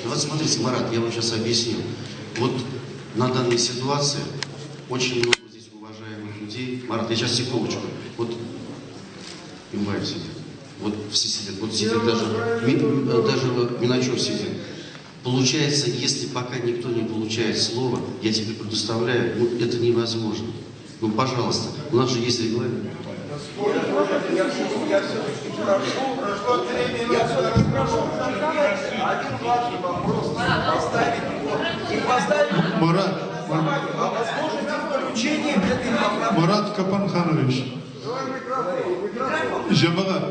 Вот смотрите, Марат, я вам сейчас объясню. Вот на данной ситуации очень много здесь уважаемых людей. Марат, я сейчас секундочку. Вот Имбаев сидит. Вот все сидят. Вот сидит даже Миначев сидит. Получается, если пока никто не получает слово, я тебе предоставляю, ну, это невозможно. Ну, пожалуйста, у нас же есть регламент. Я все-таки прошу один важный вопрос поставить и поставить возможность включения этой поправки. Марат Капанханович, Жамағат,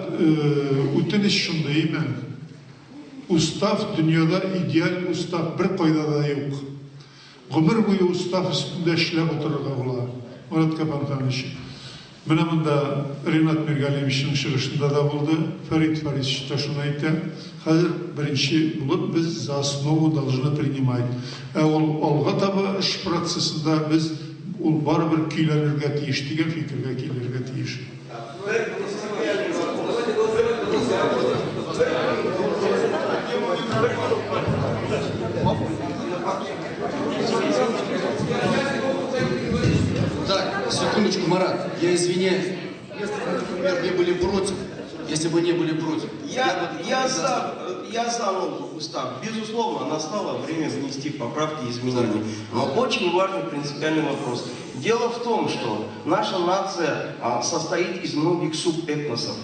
өтініш шындай мен. Устав dünyada ideal устав bir қойдада yok. Ғұмыр бойы устав үстінде ішлеп отыруға болады. Марат Капанханович. Мына мында Ринат Мергалиевичтің шығышында да болды, Фарид Фаридович та шуны айтты. Қазір бірінші болып біз за основу должны принимать. Ол алға таба іш процесында біз ол барыбір күйләнергә тиеш деген фикергә килергә тиеш. Так, секундочку, Марат, я извиняюсь. Если бы, например, не были против, Я за новый устав. Безусловно, настало время внести поправки и изменения. Но очень важный принципиальный вопрос. Дело в том, что наша нация состоит из многих субэтносов.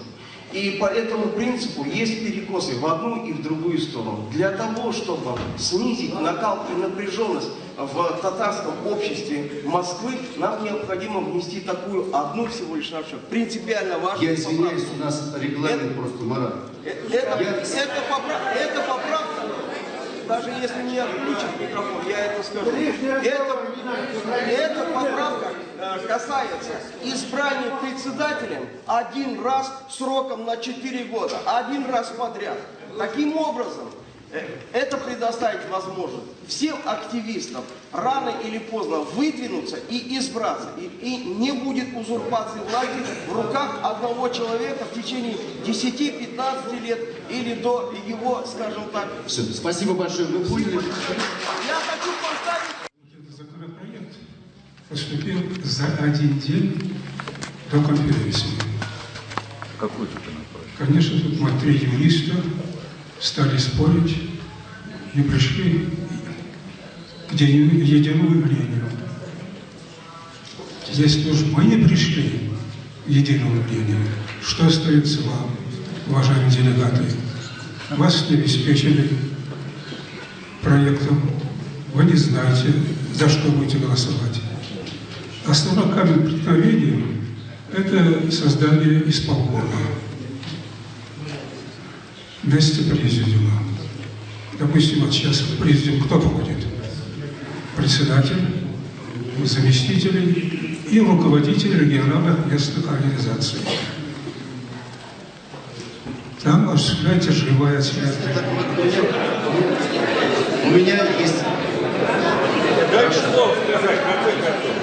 И по этому принципу есть перекосы в одну и в другую сторону. Для того, чтобы снизить накал и напряженность в татарском обществе Москвы, нам необходимо внести такую одну всего лишь нашу принципиально важную поправку. Я извиняюсь, у нас регламент просто, Марат. Эта поправка, даже если не отключат микрофон, я это скажу. Эта поправка касается избрания председателем один раз сроком на 4 года, один раз подряд. Таким образом, это предоставит возможность всем активистам рано или поздно выдвинуться и избраться. И не будет узурпации власти в руках одного человека в течение 10-15 лет или до его, скажем так. Все, спасибо большое, вы поняли. Я хочу поставить... Этот законопроект поступил за один день до конференции. Какой законопроект? Конечно, тут мы 3 юриста стали спорить и пришли к единому мнению. Если уж мы не пришли к единому мнению, что остается вам, уважаемые делегаты? Вас не обеспечили проектом, вы не знаете, за что будете голосовать. Основной камень преткновения – это создание исполкома. Вместе президиума. Допустим, вот сейчас в президиум кто входит? Председатель, заместители и руководитель региональных местных организаций. Там осуществляется живая связь. У меня есть... Дайте слово сказать, какой картон.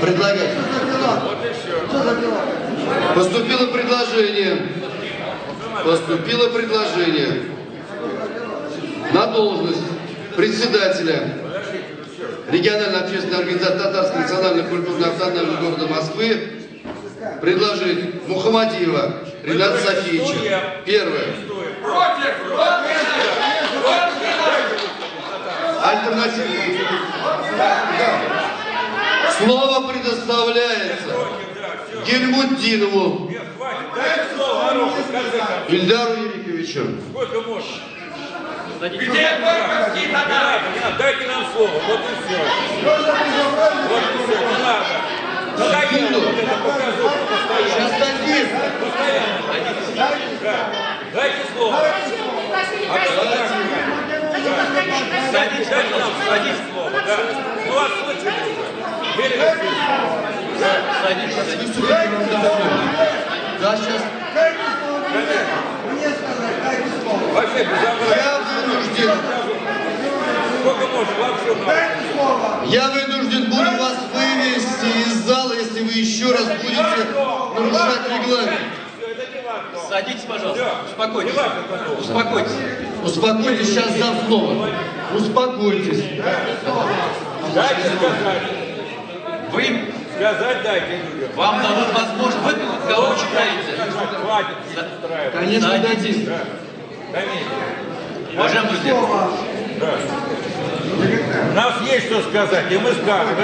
Предлагать. Поступило предложение на должность председателя региональной общественной организации Татарской национальной культурной автономии города Москвы предложить Мухамадиева Рената Софиевича. Первое. Альтернативный. Слово предоставляется Гельмутдинову Ильдару Юриковичу. Сколько можно? Дайте нам слово, вот и все. Вот и все, не надо. Надоело вот это показуху постоянно. Дайте слово. Дайте нам слово, да. Ну, вас слышали. Да, сейчас. Вообще без может, вам все надо. Я вынужден буду вас вывести из зала, если вы еще раз будете нарушать регламент. Все, это не важно. Садитесь, пожалуйста. Успокойтесь. Не важно потом. Успокойтесь. Успокойтесь, сейчас дам слово. Успокойтесь. Дайте сказать. Вы, Сказать дайте людям. вам дадут возможность. Вы кого вы читаете? Хватит устраивать. Конечно, Садитесь. дадим. Конечно. Уважаемые друзья, У нас есть что сказать, и мы скажем.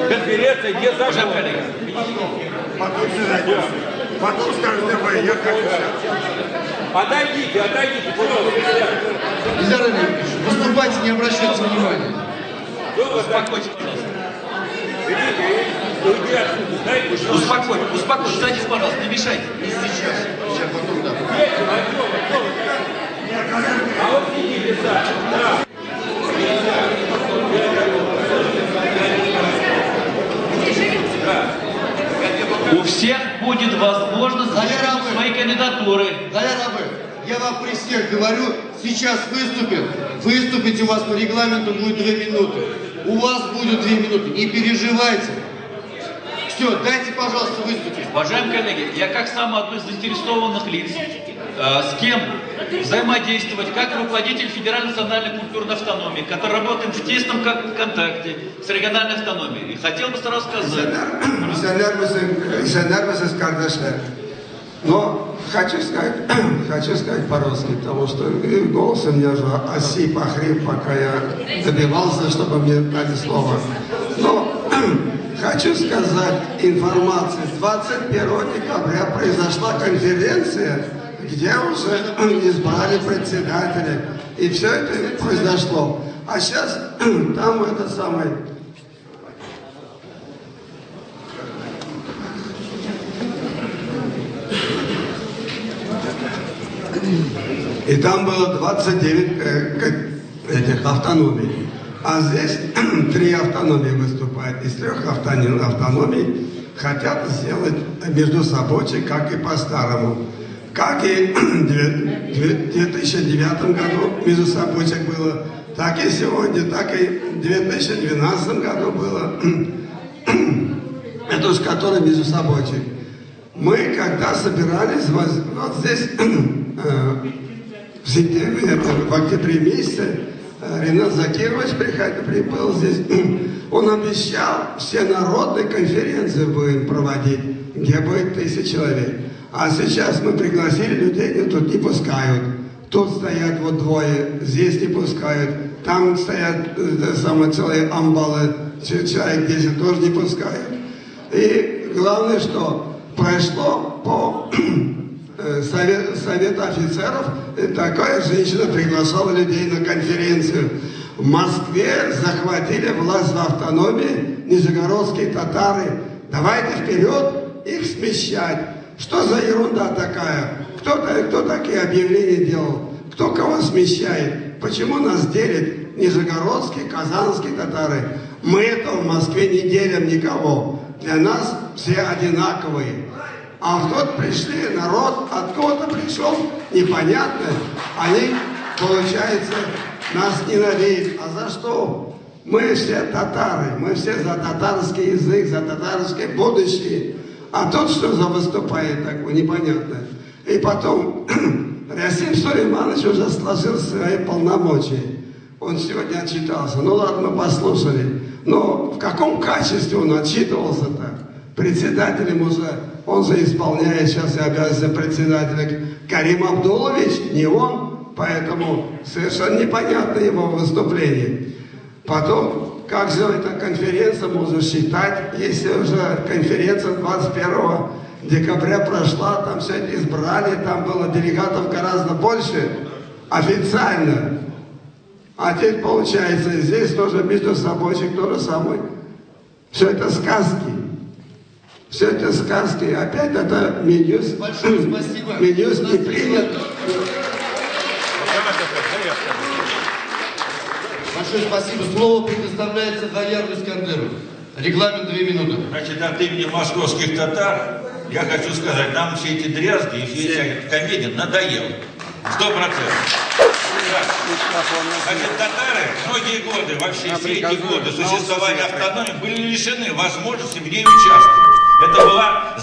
Конференция не уважаемые закон. коллеги, Потом скажете вы, я хочу. Отойдите, пожалуйста. Ильдар Олегович, выступайте, не обращайте внимания. успокойтесь, пожалуйста. Уйди отсюда, знаете, что? Успокойтесь. Садитесь, пожалуйста, не мешайте. Сейчас потом дам. А вот сидите сами. Да. У всех будет возможность Заярабы. свои кандидатуры. Заярабы, я вам при всех говорю, сейчас выступите, у вас по регламенту будет 2 минуты. У вас будет 2 минуты, не переживайте. Все, дайте, пожалуйста, выступить. Уважаемые коллеги, я как самый одной из заинтересованных лиц, с кем взаимодействовать, как руководитель Федеральной национальной культурной автономии, который работает в тесном контакте с региональной автономией. И хотел бы сразу сказать, Миссионер карdeşler. Но хочу сказать по-русски, потому что голос у меня же осип, охрип, пока я добивался, чтобы мне дали слово. Но хочу сказать информацию. 21 декабря произошла конференция, где уже избрали председателя. И все это произошло. А сейчас там это самое... И там было 29 этих автономий. А здесь 3 автономии выступают. Из 3 автономий хотят сделать между собой, как и по-старому. Как и в 2009 году между собой было, так и сегодня, так и в 2012 году было. Это уж который между собой. Мы, когда собирались вот здесь, в сентябре, в октябре месяце, Ренат Закирович прибыл здесь, он обещал всенародные конференции будем проводить, где будет 1000 человек. А сейчас мы пригласили людей, и тут не пускают. Тут стоят вот 2, здесь не пускают. Там стоят самые целые амбалы, человек 10 тоже не пускают. И главное, что прошло по Совет офицеров, такая женщина приглашала людей на конференцию. В Москве захватили власть в автономии нижегородские татары. Давайте вперед их смещать. Что за ерунда такая? Кто такие объявления делал? Кто кого смещает? Почему нас делят нижегородские, казанские татары? Мы это в Москве не делим никого. Для нас все одинаковые. А вот пришли народ, откуда пришел, непонятно. Они, получается, нас ненавидят. А за что? Мы все татары, мы все за татарский язык, за татарское будущее. А тот, что за выступает такое, непонятно. И потом, Расим Сулейманович уже сложил свои полномочия. Он сегодня отчитался. Ну ладно, мы послушали. Но в каком качестве он отчитывался-то? Председателем уже, он же исполняет сейчас обязанности председателя Карим Абдулович, не он. Поэтому совершенно непонятно его выступление. Потом, как же эта конференция можно считать, если уже конференция 21 декабря прошла, там все это избрали, там было делегатов гораздо больше, официально. А теперь получается, здесь тоже между собой то же самое. Все это сказки. Все это сказки. Опять это Минюс. Большое спасибо. Минюс не принят. Большое спасибо. Слово предоставляется Гаяру Искандеру. Регламент 2 минуты. Значит, от имени московских татар я хочу сказать, нам все эти дрязги и все эти комедии надоело. 100%. Значит, татары многие годы годы, вообще все эти годы существования автономии были лишены возможности в ней участвовать. Это была